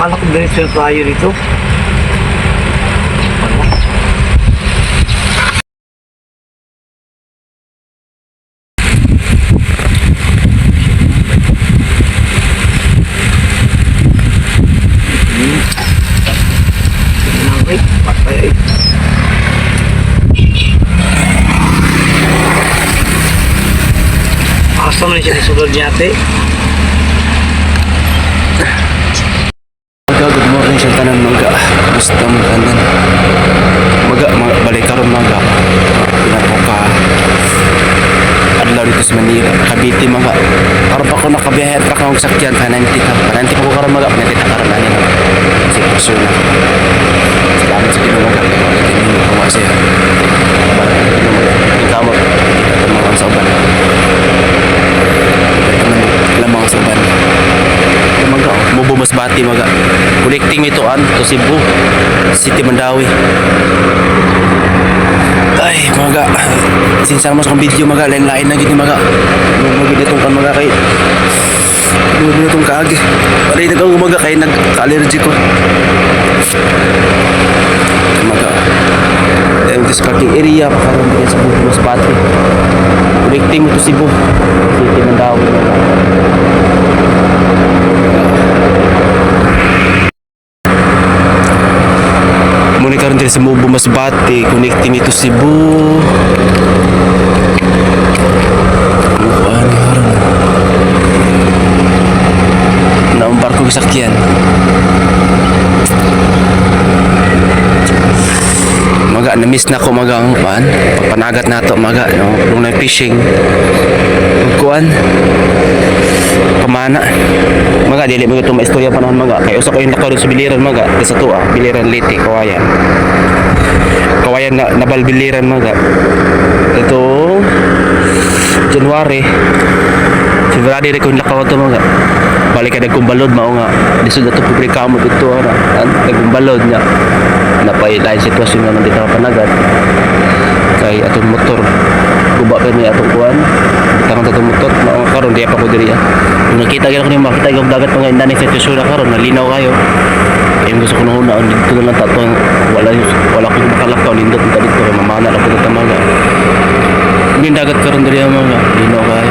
anak ko ganito yung tayo dito. Ano? Wait, patay. Asa man siya nasulod niya ate? Good morning sa tanan mga. Gusto mo tanan. Balik karon mga. Pinapoka. Adlaw dito sa Manila. Cavite mga. Karon pa ko nakabiyahe tra ka og sakyan pananti ka. Pananti pa ko karon mga. Pananti ta karon ani. Si persona. Salamat sa Ginoo mga. Ginoo ko wa siya. Tama. Tama sa uban. Lamang sa uban. Maga, Mubo Masbati maga. Connecting ito to Cebu, City Mandawi. Ay, maga. Sinsa mo sa video maga, lain-lain na gid maga. Magid itong kan maga kay. Magid itong kaag. Pare na kang umaga kay nagka-allergy ko. Maga. Discarding area pa karon din sa Mubo Masbati. Connecting mo to Cebu, City Mandawi. Muna karon din sa Mubo Masbati, connecting ito Cebu. Ano karon? Naumbar ko sakyan. Maga na-miss na ko maga ang pan. Panagat na to maga no. Nung na fishing. Kuan. Pamana. Maga dili mo itong maistorya panahon maga. Kay usa ko yung nakaroon sa biliran maga. Sa tuwa, biliran Liti, Kawayan. Kawayan na nabalbiliran maga. Ito January. February rin ko yung lakaw ito mga. Balik ka nagkumbalod mao nga. Lisod na ito publika mo dito. Nagkumbalod nga. Napailain sitwasyon nga nandito ka panagat. Kay atong motor. Guba pa niya atong kuhan. Bitang atong motor. Mao nga karon diya pa ko diri. Kung nakita ko niyo makita yung dagat mga indan sa sitwasyon na karon. Nalinaw kayo. Yung gusto ko nung una. Dito na lang tatong. Wala ko makalakaw. Lindot na dito. Mamana lang po dito mga. Yung dagat karon diri mga. Linaw kayo.